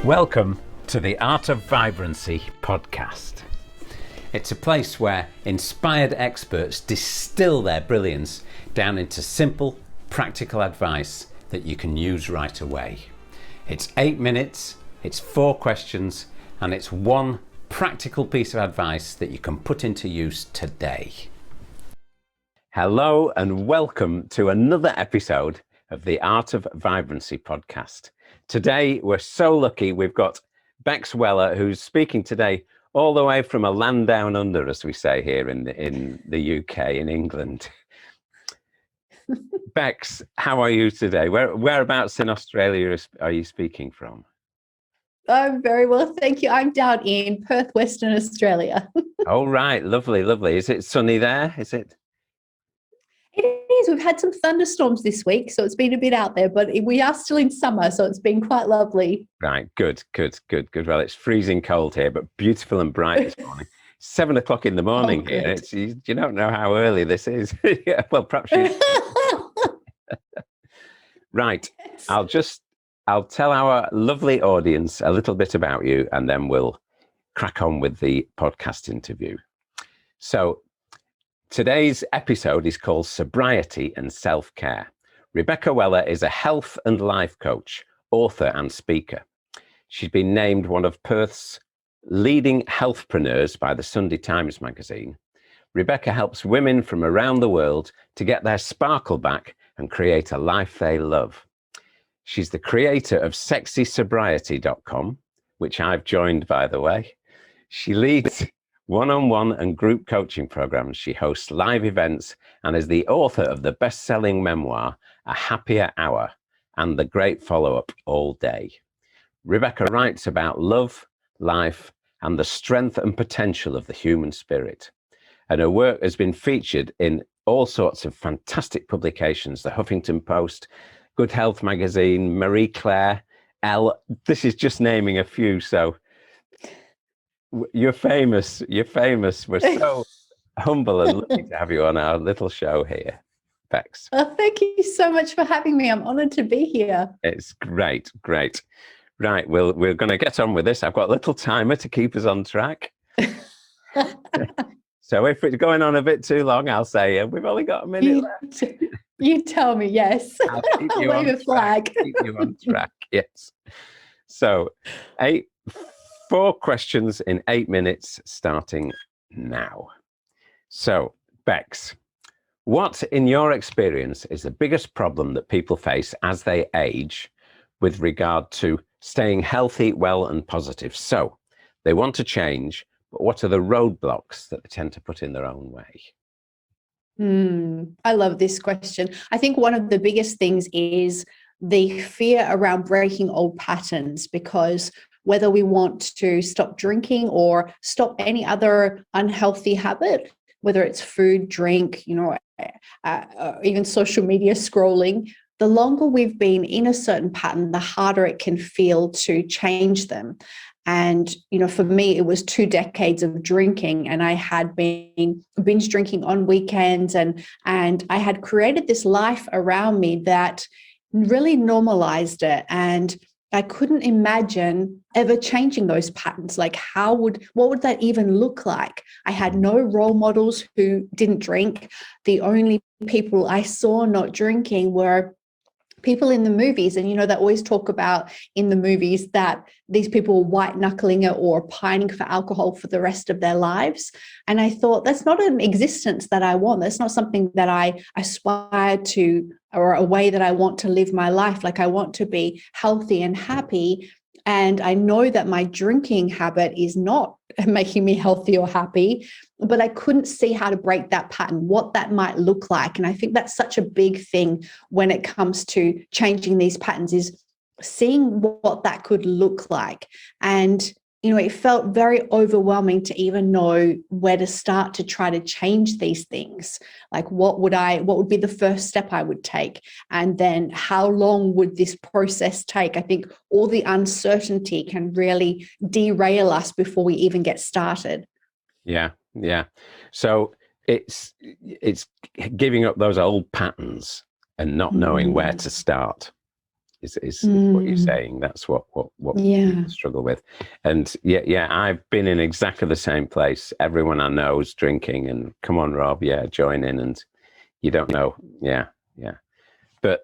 Welcome to the Art of Vibrancy podcast. It's a place where inspired experts distill their brilliance down into simple, practical advice that you can use right away. It's 8 minutes, it's 4 questions, and it's one practical piece of advice that you can put into use today. Hello and welcome to another episode of the Art of Vibrancy podcast. Today, we're so lucky we've got Bex Weller, who's speaking today all the way from a land down under, as we say here in the UK, in England. Bex, how are you today? Whereabouts in Australia are you speaking from? I'm very well, thank you. I'm down in Perth, Western Australia. Oh, right. Lovely, lovely. Is it sunny there? Is it? It is. We've had some thunderstorms this week, so it's been a bit out there, but we are still in summer, so it's been quite lovely. Right. Good. Well, it's freezing cold here, but beautiful and bright this morning. 7 o'clock in the morning here. You don't know how early this is. Yeah, well, perhaps you... Right. I'll tell our lovely audience a little bit about you, and then we'll crack on with the podcast interview. So today's episode is called Sobriety and Self-Care. Rebecca Weller is a health and life coach, author and speaker. She's been named one of Perth's leading healthpreneurs by the Sunday Times magazine. Rebecca helps women from around the world to get their sparkle back and create a life they love. She's the creator of sexysobriety.com, which I've joined, by the way. She leads one-on-one and group coaching programs. She hosts live events and is the author of the best-selling memoir, A Happier Hour, and the great follow-up, All Day. Rebecca writes about love, life, and the strength and potential of the human spirit. And her work has been featured in all sorts of fantastic publications, the Huffington Post, Good Health magazine, Marie Claire, Elle. This is just naming a few. So you're famous. We're so humble and lucky to have you on our little show here, Bex. Well, thank you so much for having me. I'm honoured to be here. It's great. Right, we're going to get on with this. I've got a little timer to keep us on track. So if it's going on a bit too long, I'll say we've only got a minute left. You tell me, yes. I'll keep you wave a flag. Keep you on track, yes. So 4 questions in 8 minutes, starting now. So, Bex, what, in your experience, is the biggest problem that people face as they age with regard to staying healthy, well, and positive? So, they want to change, but what are the roadblocks that they tend to put in their own way? I love this question. I think one of the biggest things is the fear around breaking old patterns, because whether we want to stop drinking or stop any other unhealthy habit, whether it's food, drink, even social media scrolling, the longer we've been in a certain pattern, the harder it can feel to change them. And, for me, it was 2 decades of drinking, and I had been binge drinking on weekends, and I had created this life around me that really normalized it. And I couldn't imagine ever changing those patterns. Like, what would that even look like? I had no role models who didn't drink. The only people I saw not drinking were people in the movies. And, they always talk about in the movies that these people were white knuckling it or pining for alcohol for the rest of their lives. And I thought, that's not an existence that I want. That's not something that I aspire to, or a way that I want to live my life. Like, I want to be healthy and happy. And I know that my drinking habit is not making me healthy or happy, but I couldn't see how to break that pattern, what that might look like. And I think that's such a big thing when it comes to changing these patterns, is seeing what that could look like. And, it felt very overwhelming to even know where to start to try to change these things. Like, what would be the first step I would take? And then how long would this process take? I think all the uncertainty can really derail us before we even get started. Yeah. So it's giving up those old patterns and not knowing where to start. is what you're saying. That's what people struggle with. And yeah, I've been in exactly the same place. Everyone I know is drinking, and come on, Rob, join in, and you don't know. Yeah. But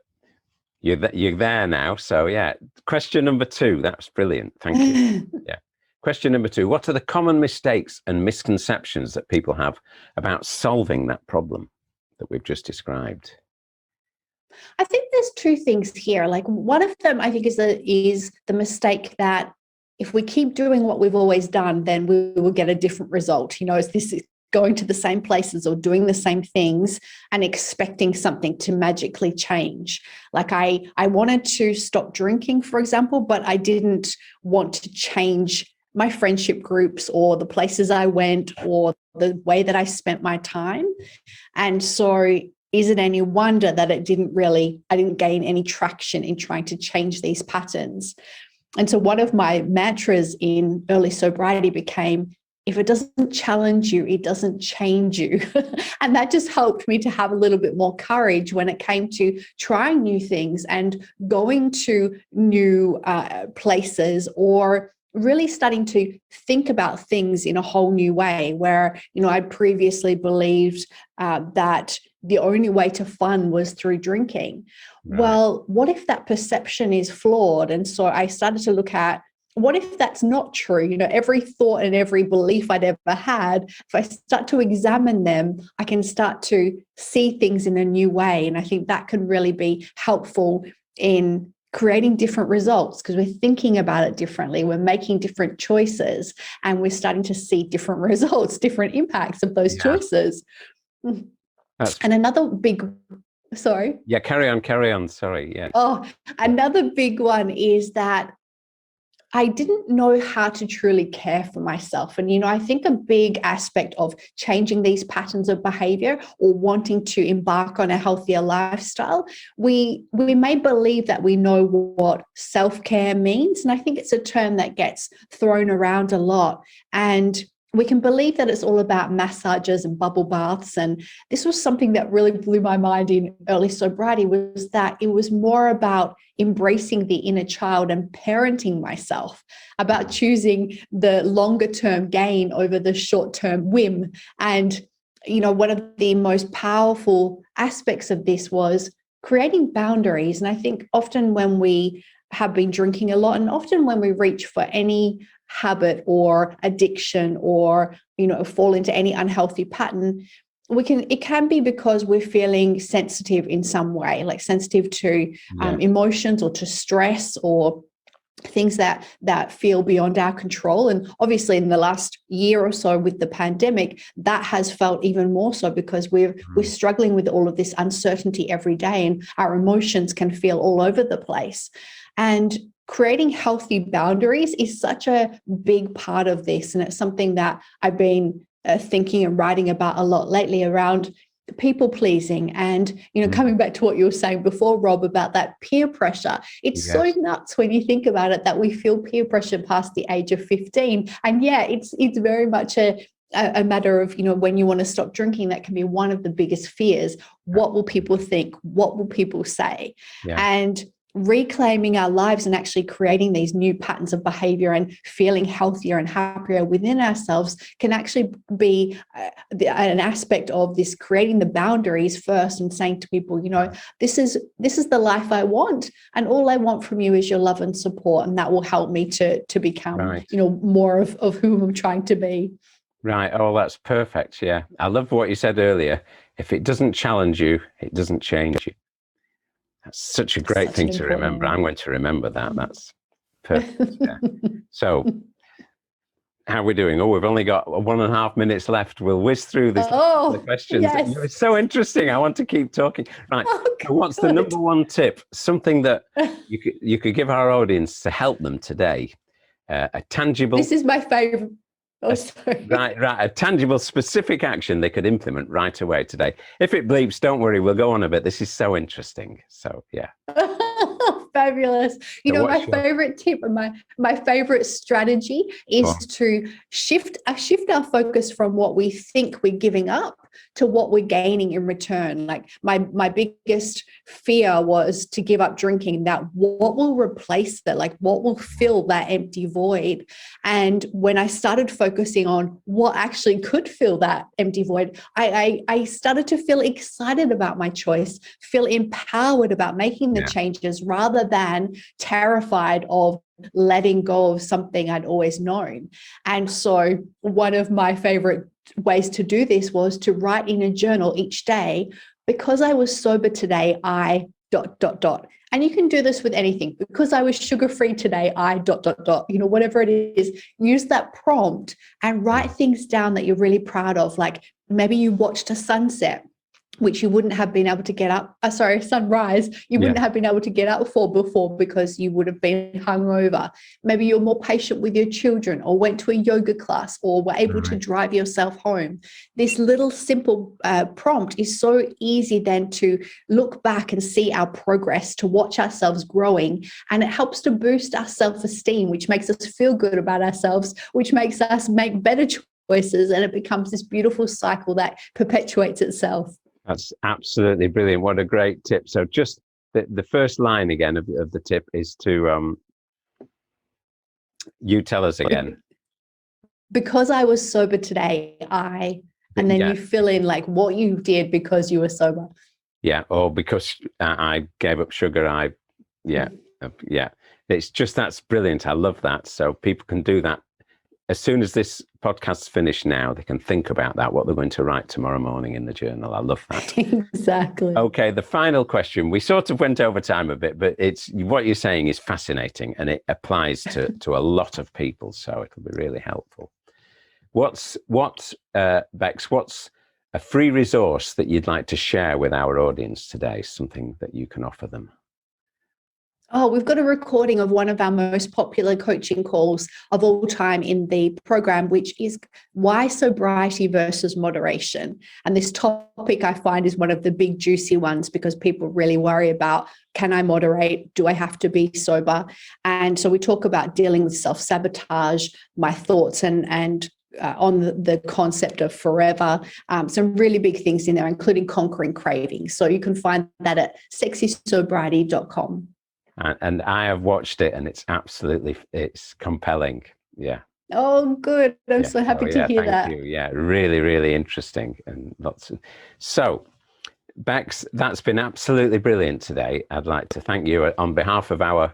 you're there now. So yeah, question number 2. That's brilliant. Thank you. Yeah. Question number 2, what are the common mistakes and misconceptions that people have about solving that problem that we've just described? I think there's 2 things here. Like, one of them, I think, is the mistake that if we keep doing what we've always done, then we will get a different result. Is this going to the same places or doing the same things and expecting something to magically change? Like, I wanted to stop drinking, for example, but I didn't want to change my friendship groups or the places I went or the way that I spent my time. And so is it any wonder that I didn't gain any traction in trying to change these patterns? And so one of my mantras in early sobriety became, if it doesn't challenge you, it doesn't change you. And that just helped me to have a little bit more courage when it came to trying new things and going to new places, or really starting to think about things in a whole new way, where, I previously believed that the only way to fun was through drinking. Right. Well, what if that perception is flawed? And so I started to look at, what if that's not true? Every thought and every belief I'd ever had, if I start to examine them, I can start to see things in a new way. And I think that can really be helpful in creating different results, because we're thinking about it differently, we're making different choices, and we're starting to see different results, different impacts of those choices. And another big, sorry. Yeah, carry on. Sorry. Yeah. Another big one is that I didn't know how to truly care for myself. And, I think a big aspect of changing these patterns of behavior or wanting to embark on a healthier lifestyle, we may believe that we know what self-care means. And I think it's a term that gets thrown around a lot. And we can believe that it's all about massages and bubble baths. And this was something that really blew my mind in early sobriety, was that it was more about embracing the inner child and parenting myself, about choosing the longer term gain over the short term whim. And, one of the most powerful aspects of this was creating boundaries. And I think often when we have been drinking a lot, and often when we reach for any habit or addiction, or fall into any unhealthy pattern, it can be because we're feeling sensitive in some way, like sensitive to emotions or to stress or things that feel beyond our control. And obviously in the last year or so with the pandemic, that has felt even more so, because we're struggling with all of this uncertainty every day, and our emotions can feel all over the place. And creating healthy boundaries is such a big part of this. And it's something that I've been thinking and writing about a lot lately, around people pleasing. And, coming back to what you were saying before, Rob, about that peer pressure. It's so nuts when you think about it, that we feel peer pressure past the age of 15. And it's very much a matter of, when you want to stop drinking, that can be one of the biggest fears. What will people think? What will people say? And reclaiming our lives and actually creating these new patterns of behavior and feeling healthier and happier within ourselves can actually be an aspect of this, creating the boundaries first and saying to people, this is the life I want, and all I want from you is your love and support, and that will help me to become more of whom I'm trying to be. Right. Oh, that's perfect. Yeah, I love what you said earlier. If it doesn't challenge you, it doesn't change you. That's such a great thing to remember. I'm going to remember that. That's perfect. Yeah. So, how are we doing? Oh, we've only got 1.5 minutes left. We'll whiz through the questions. Yes. It's so interesting. I want to keep talking. Right. So what's the number one tip? Something that you could give our audience to help them today. A tangible. This is my favorite. Oh, sorry. Right. A tangible, specific action they could implement right away today. If it bleeps, don't worry. We'll go on a bit. This is so interesting. So, yeah. Fabulous. You So know, what's my favorite tip and my favorite strategy is to shift our focus from what we think we're giving up to what we're gaining in return. Like my biggest fear was to give up drinking. That what will replace that? Like what will fill that empty void? And when I started focusing on what actually could fill that empty void, I started to feel excited about my choice, feel empowered about making the changes rather than terrified of letting go of something I'd always known. And so one of my favorite ways to do this was to write in a journal each day, because I was sober today, I ... And you can do this with anything. Because I was sugar-free today, I ... You know, whatever it is, use that prompt and write things down that you're really proud of. Like maybe you watched a sunset, which you wouldn't have been able to get up, sunrise, you wouldn't have been able to get up for before because you would have been hungover. Maybe you're more patient with your children, or went to a yoga class, or were able to drive yourself home. This little simple prompt is so easy then to look back and see our progress, to watch ourselves growing, and it helps to boost our self-esteem, which makes us feel good about ourselves, which makes us make better choices, and it becomes this beautiful cycle that perpetuates itself. That's absolutely brilliant. What a great tip. So just the first line again of the tip is to, you tell us again. Because I was sober today, and then you fill in like what you did because you were sober. Yeah. Or because I gave up sugar. Yeah. It's just, that's brilliant. I love that. So people can do that. As soon as this podcast's finished now, they can think about that, what they're going to write tomorrow morning in the journal. I love that. Exactly. Okay, the final question. We sort of went over time a bit, but it's what you're saying is fascinating, and it applies to a lot of people, so it'll be really helpful. Bex, what's a free resource that you'd like to share with our audience today, something that you can offer them? Oh, we've got a recording of one of our most popular coaching calls of all time in the program, which is why sobriety versus moderation. And this topic I find is one of the big juicy ones, because people really worry about, can I moderate? Do I have to be sober? And so we talk about dealing with self-sabotage, my thoughts, and on the concept of forever, some really big things in there, including conquering cravings. So you can find that at sexysobriety.com. And I have watched it, and it's compelling. Yeah. Oh, good. I'm so happy to hear that. Thank you. Yeah, really, really interesting, and So, Bex, that's been absolutely brilliant today. I'd like to thank you on behalf of I'll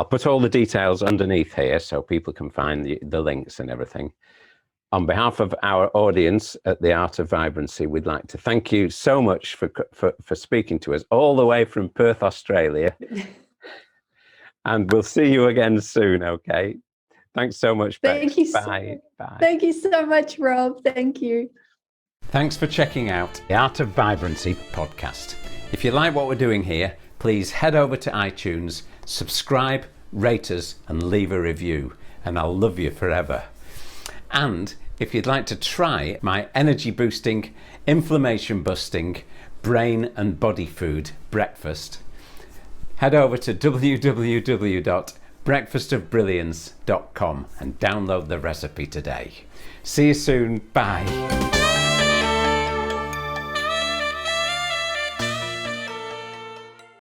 put all the details underneath here so people can find the links and everything. On behalf of our audience at The Art of Vibrancy, we'd like to thank you so much for speaking to us all the way from Perth, Australia. And we'll see you again soon, okay? Thanks so much, Bex. Thank you. Bye. Thank you so much, Rob. Thank you. Thanks for checking out the Art of Vibrancy podcast. If you like what we're doing here, please head over to iTunes, subscribe, rate us, and leave a review, and I'll love you forever. And if you'd like to try my energy boosting, inflammation busting, brain and body food breakfast, head over to www.breakfastofbrilliance.com and download the recipe today. See you soon. Bye.